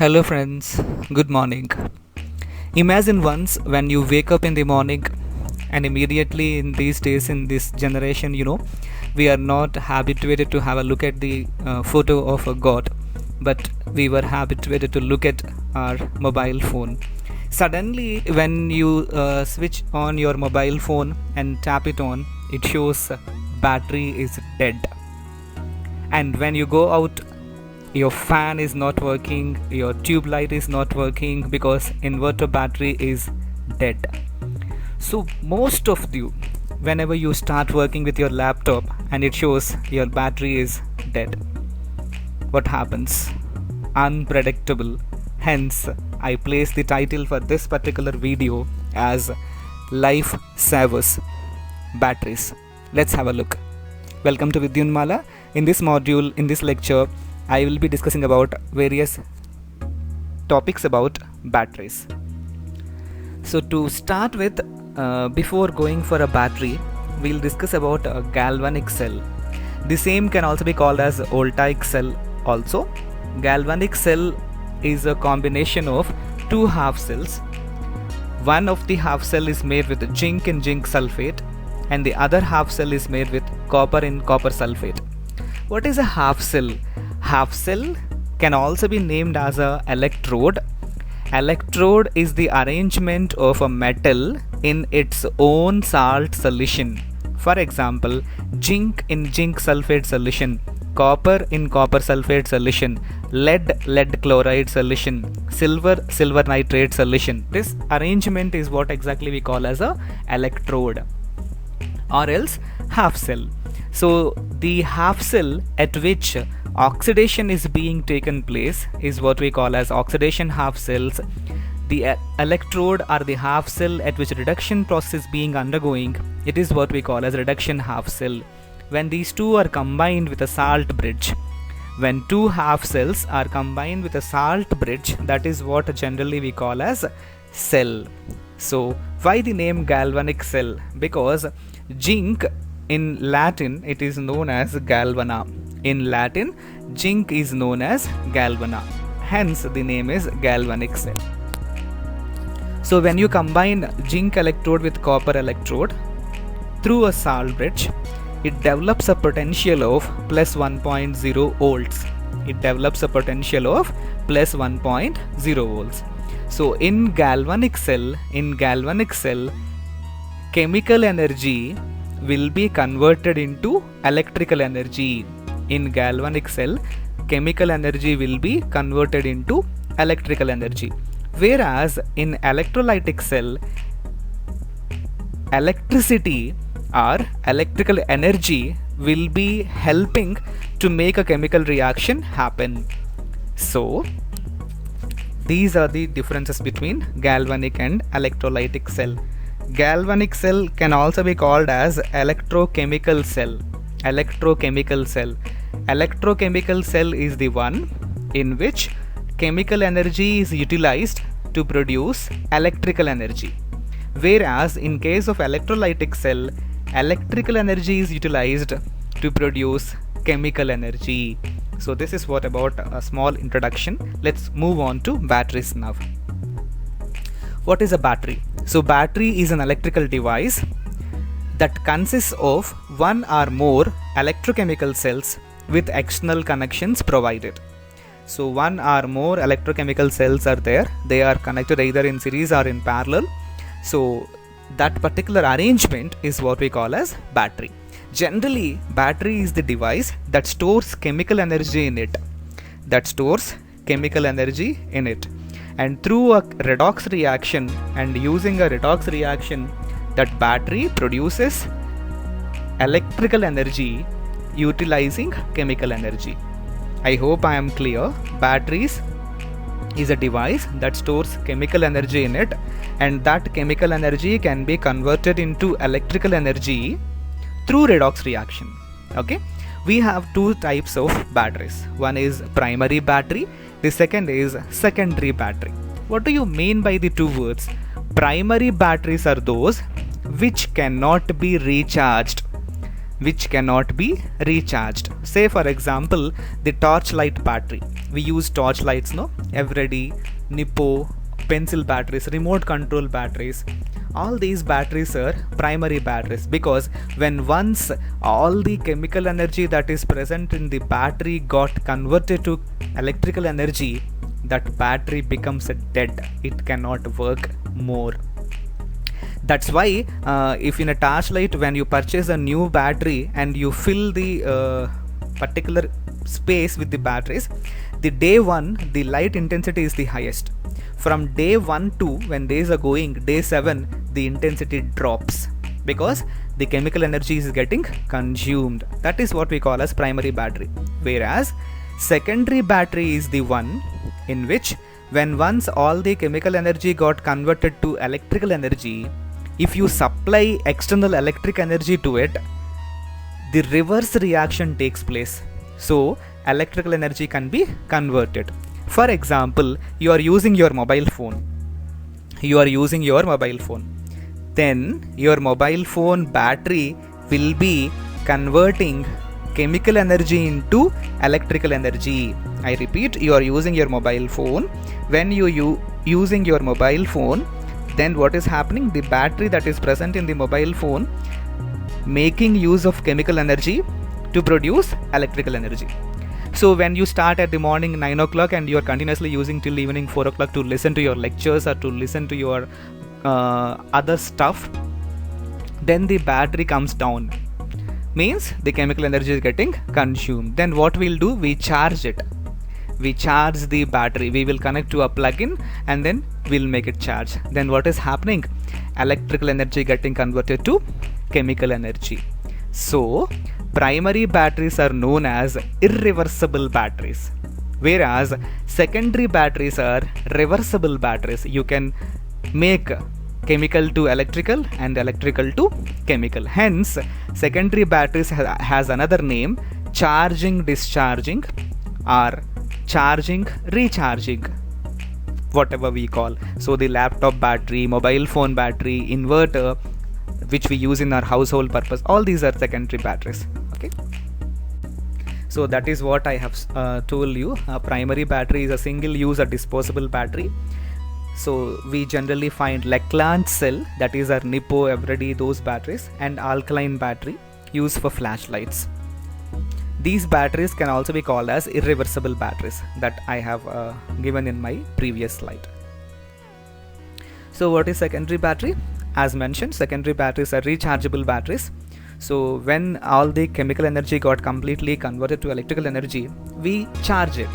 Hello, friends. Good morning. Imagine once when you wake up in the morning, and immediately in these days, in this generation, we are not habituated to have a look at the photo of a God, but we were habituated to look at our mobile phone. Suddenly, when you switch on your mobile phone and tap it on, it shows battery is dead. And when you go out, your fan is not working, your tube light is not working because inverter battery is dead. So most of you, whenever you start working with your laptop and it shows your battery is dead, what happens? Unpredictable. Hence I place the title for this particular video as Life Savers Batteries. Let's have a look. Welcome to Vidyunmala. In this module, in this lecture, I will be discussing about various topics about batteries. So to start with, before going for a battery, we'll discuss about a galvanic cell. The same can also be called as voltaic cell also. Galvanic cell is a combination of two half cells. One of the half cell is made with zinc and zinc sulfate, and the other half cell is made with copper and copper sulfate. What is a half cell? Half cell can also be named as a electrode. Electrode is the arrangement of a metal in its own salt solution. For example, zinc in zinc sulfate solution, copper in copper sulfate solution, lead chloride solution, silver nitrate solution. This arrangement is what exactly we call as a electrode or else half cell. So the half cell at which oxidation is being taken place is what we call as oxidation half cells. The electrode or the half cell at which reduction process is being undergoing, it is what we call as reduction half cell. When these two are combined with a salt bridge, when two half cells are combined with a salt bridge, that is what generally we call as cell. So why the name galvanic cell? Because zinc in Latin it is known as galvana. In Latin, zinc is known as galvana. Hence the name is galvanic cell. So when you combine zinc electrode with copper electrode through a salt bridge, it develops a potential of plus 1.0 volts. It develops a potential of plus 1.0 volts. So in galvanic cell, chemical energy will be converted into electrical energy. In galvanic cell, chemical energy will be converted into electrical energy. Whereas in electrolytic cell, electricity or electrical energy will be helping to make a chemical reaction happen. So these are the differences between galvanic and electrolytic cell. Galvanic cell can also be called as electrochemical cell. Electrochemical cell is the one in which chemical energy is utilized to produce electrical energy. Whereas in case of electrolytic cell, electrical energy is utilized to produce chemical energy. So this is what about a small introduction. Let's move on to batteries now. What is a battery? So battery is an electrical device that consists of one or more electrochemical cells with external connections provided. So one or more electrochemical cells are there. They are connected either in series or in parallel. So that particular arrangement is what we call as battery. Generally, battery is the device that stores chemical energy in it. And through a redox reaction and using a redox reaction, that battery produces electrical energy utilizing chemical energy. I hope I am clear. Batteries is a device that stores chemical energy in it, and that chemical energy can be converted into electrical energy through redox reaction. Okay, we have two types of batteries. One is primary battery, the second is secondary battery. What do you mean by the two words? Primary batteries are those which cannot be recharged. Say for example, the torchlight battery. we use torch lights, no, Eveready, Nippo, pencil batteries, remote control batteries. All these batteries are primary batteries, because when once all the chemical energy that is present in the battery got converted to electrical energy, that battery becomes dead. It cannot work more. That's why if in a torchlight, when you purchase a new battery and you fill the particular space with the batteries, the day 1 the light intensity is the highest. From day 1 to when days are going, day 7 the intensity drops, because the chemical energy is getting consumed. That is what we call as primary battery. Whereas secondary battery is the one in which, when once all the chemical energy got converted to electrical energy, if you supply external electric energy to it, the reverse reaction takes place. So electrical energy can be converted. For example, you are using your mobile phone. Then your mobile phone battery will be converting chemical energy into electrical energy. I repeat, you are using your mobile phone. When you using your mobile phone, then what is happening? The battery that is present in the mobile phone making use of chemical energy to produce electrical energy. So when you start at the morning 9 o'clock and you are continuously using till evening 4 o'clock to listen to your lectures or to listen to your other stuff, then the battery comes down. Means the chemical energy is getting consumed. Then what we'll do? We charge it. We charge the battery. We will connect to a plug-in and then we'll make it charge. Then what is happening? Electrical energy getting converted to chemical energy. So primary batteries are known as irreversible batteries, whereas secondary batteries are reversible batteries. You can make chemical to electrical and electrical to chemical. Hence secondary batteries has another name, charging discharging or charging recharging, whatever we call. So the laptop battery, mobile phone battery, inverter which we use in our household purpose, all these are secondary batteries. Okay, so that is what I have told you. A primary battery is a single use or disposable battery. So we generally find Leclanche cell, that is our Nippo, Eveready, those batteries, and alkaline battery used for flashlights. These batteries can also be called as irreversible batteries that I have given in my previous slide. So what is secondary battery? As mentioned, secondary batteries are rechargeable batteries. So when all the chemical energy got completely converted to electrical energy, we charge it.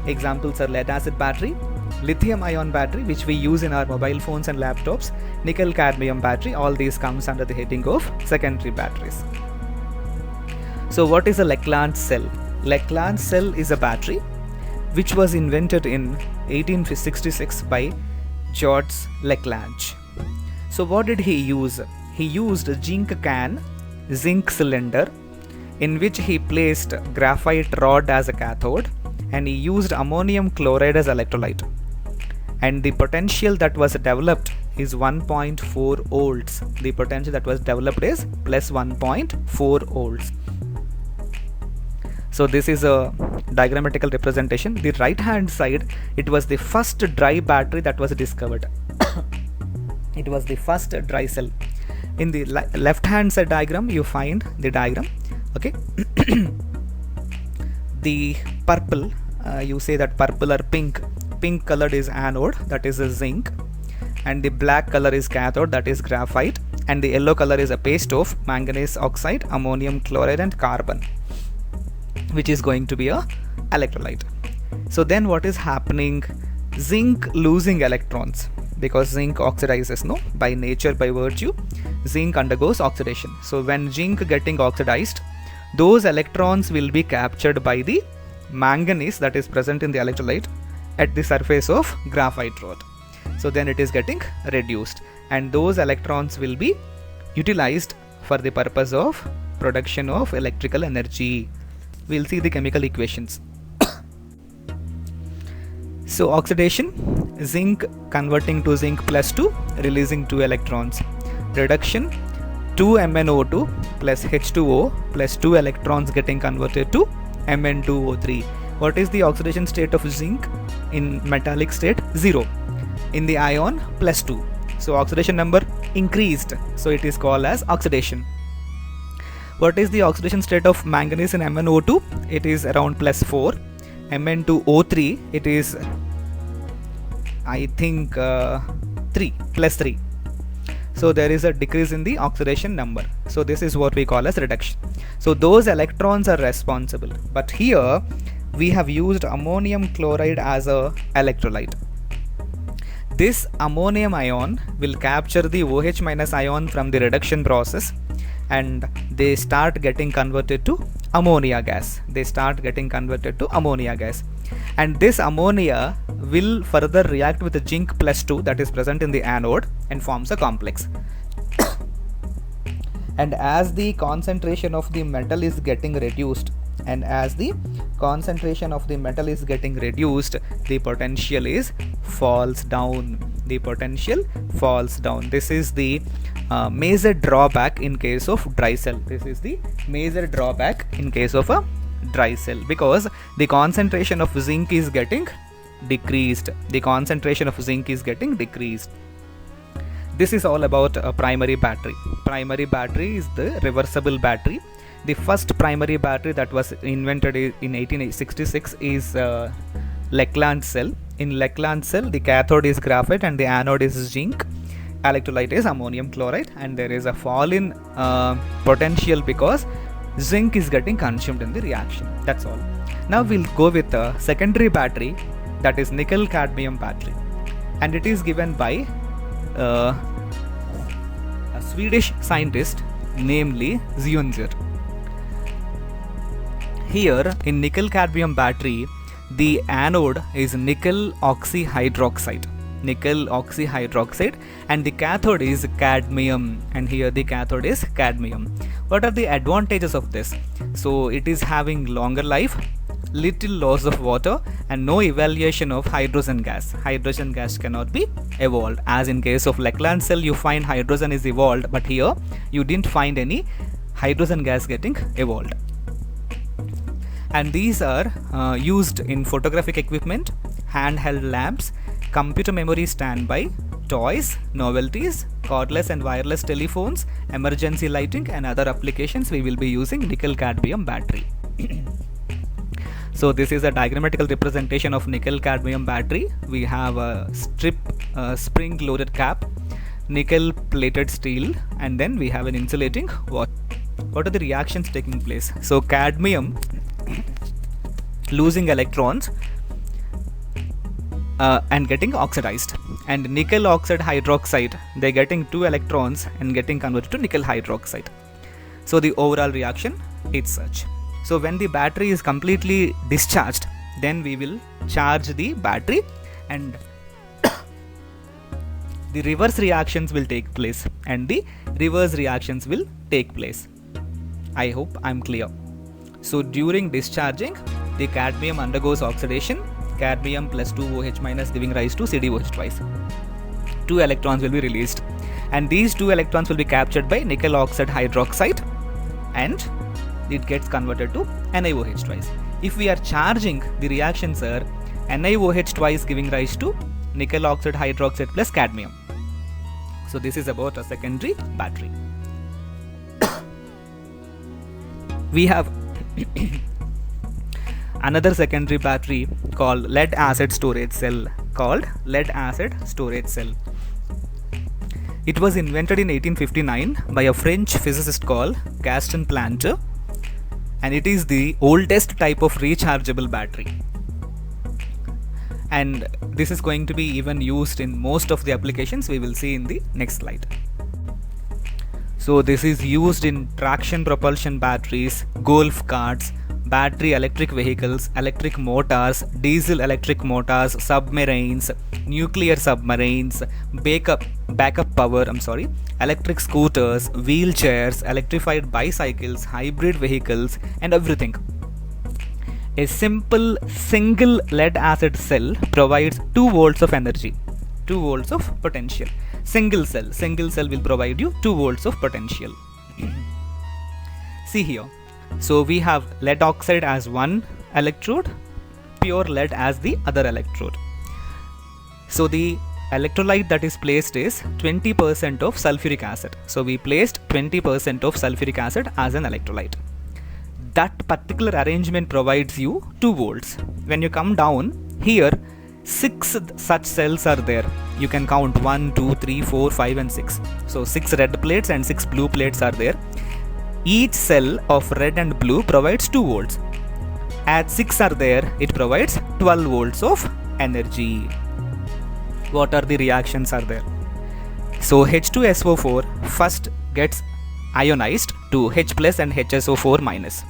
Examples are lead acid battery, lithium ion battery which we use in our mobile phones and laptops, nickel cadmium battery. All these comes under the heading of secondary batteries. So what is a Leclanche cell? Leclanche cell is a battery which was invented in 1866 by Georges Leclanche. So what did he use? He used a zinc cylinder in which he placed graphite rod as a cathode, and he used ammonium chloride as electrolyte. And the potential that was developed is 1.4 volts. The potential that was developed is plus 1.4 volts. So this is a diagrammatical representation. The right hand side, it was the first dry battery that was discovered. It was the first dry cell. In the left hand side diagram, you find the diagram. Okay. The purple, you say that purple or pink colored is anode, that is a zinc, and the black color is cathode, that is graphite, and the yellow color is a paste of manganese oxide, ammonium chloride and carbon, which is going to be a electrolyte. So then what is happening? Zinc losing electrons, because zinc oxidizes, no, by nature, by virtue, zinc undergoes oxidation. So when zinc getting oxidized, those electrons will be captured by the manganese that is present in the electrolyte at the surface of graphite rod. So then it is getting reduced, and those electrons will be utilized for the purpose of production of electrical energy. We'll see the chemical equations. So oxidation, zinc converting to zinc plus 2, releasing 2 electrons. Reduction, 2MnO2 plus H2O plus 2 electrons getting converted to Mn2O3. What is the oxidation state of zinc in metallic state? 0. In the ion, +2. So oxidation number increased, so it is called as oxidation. What is the oxidation state of manganese in MnO2? It is around +4. Mn2O3, it is I think 3, +3. So there is a decrease in the oxidation number. So this is what we call as reduction. So those electrons are responsible. But here we have used ammonium chloride as a electrolyte. This ammonium ion will capture the OH- ion from the reduction process, and they start getting converted to ammonia gas. And this ammonia will further react with the zinc +2 that is present in the anode and forms a complex. And as the concentration of the metal is getting reduced, the potential falls down. This is the major drawback in case of dry cell. Because the concentration of zinc is getting decreased. This is all about a primary battery. Primary battery is the reversible battery. The first primary battery that was invented in 1866 is Lecland cell. In Lecland cell, the cathode is graphite and the anode is zinc. Electrolyte is ammonium chloride, and there is a fall in potential because zinc is getting consumed in the reaction. That's all. Now we'll go with a secondary battery, that is nickel cadmium battery, and it is given by a Swedish scientist, namely Zeuner. Here in nickel cadmium battery, the anode is nickel oxyhydroxide, and the cathode is cadmium, and here the cathode is cadmium. What are the advantages of this? So it is having longer life, little loss of water, and no evaluation of hydrogen gas. Hydrogen gas cannot be evolved, as in case of Lecland cell you find hydrogen is evolved, but here you didn't find any hydrogen gas getting evolved. And these are used in photographic equipment, handheld lamps, computer memory standby, toys, novelties, cordless and wireless telephones, emergency lighting, and other applications. We will be using nickel cadmium battery. So this is a diagrammatical representation of nickel cadmium battery. We have a spring loaded cap, nickel plated steel, and then we have an insulating water. What are the reactions taking place? So cadmium losing electrons and getting oxidized, and nickel oxide hydroxide, they're getting 2 electrons and getting converted to nickel hydroxide. So the overall reaction is such. So when the battery is completely discharged, then we will charge the battery, and the reverse reactions will take place, I hope I'm clear. So during discharging, the cadmium undergoes oxidation, cadmium +2 OH- giving rise to CdOH twice. 2 electrons will be released, and these 2 electrons will be captured by nickel oxide hydroxide, and it gets converted to NiOH twice. If we are charging, the reactions are NiOH twice giving rise to nickel oxide hydroxide plus cadmium. So this is about a secondary battery. We have another secondary battery called lead acid storage cell. It was invented in 1859 by a French physicist called Gaston Planter, and it is the oldest type of rechargeable battery. And this is going to be even used in most of the applications we will see in the next slide. So this is used in traction propulsion batteries, golf carts, battery electric vehicles, electric motors, diesel electric motors, submarines, nuclear submarines, backup power, electric scooters, wheelchairs, electrified bicycles, hybrid vehicles, and everything. A simple single lead acid cell provides 2 volts of energy, 2 volts of potential. Single cell will provide you 2 volts of potential. See here. So we have lead oxide as one electrode, pure lead as the other electrode. So the electrolyte that is placed is 20% of sulfuric acid. So we placed 20% of sulfuric acid as an electrolyte. That particular arrangement provides you 2 volts. When you come down here, 6 such cells are there. You can count 1, 2, 3, 4, 5 and 6. So 6 red plates and 6 blue plates are there. Each cell of red and blue provides 2 volts. As 6 are there, it provides 12 volts of energy. What are the reactions are there? So H2SO4 first gets ionized to H plus and HSO4 minus.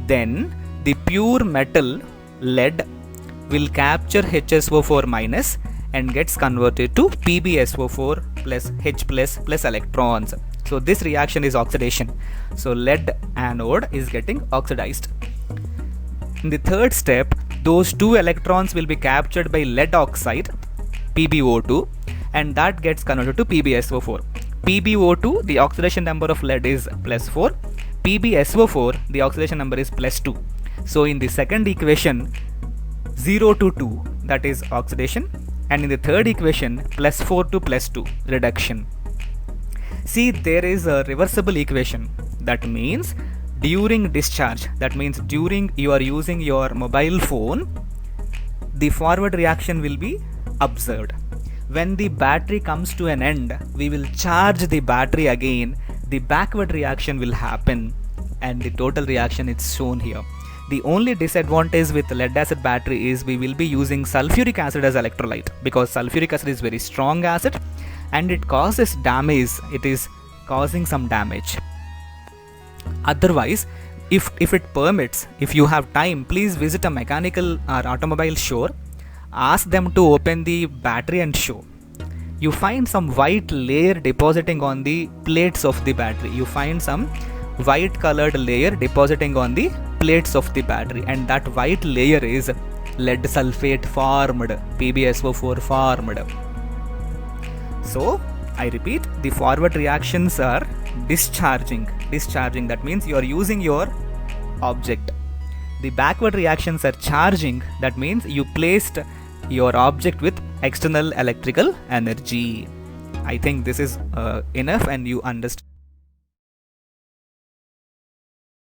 Then the pure metal lead will capture HSO4 minus and gets converted to PbSO4 plus H plus electrons. So this reaction is oxidation. So lead anode is getting oxidized. In the third step, those 2 electrons will be captured by lead oxide, PbO2, and that gets converted to PbSO4. PbO2, the oxidation number of lead is +4. PbSO4, the oxidation number is +2. So in the second equation, 0 to 2, that is oxidation, and in the third equation, +4 to +2, reduction. See, there is a reversible equation. That means during discharge, that means during you are using your mobile phone, the forward reaction will be observed. When the battery comes to an end, we will charge the battery again, the backward reaction will happen, and the total reaction is shown here. The only disadvantage with lead acid battery is we will be using sulfuric acid as electrolyte, because sulfuric acid is very strong acid and it causes damage. It is causing some damage. Otherwise, if it permits, if you have time, please visit a mechanical or automobile store. Ask them to open the battery and show. You find some white layer depositing on the plates of the battery. You find some white colored layer depositing on the plates of the battery, and that white layer is lead sulfate formed, PbSO4 formed. So I repeat, the forward reactions are discharging. That means you are using your object. The backward reactions are charging. That means you placed your object with external electrical energy. I think this is enough and you understand.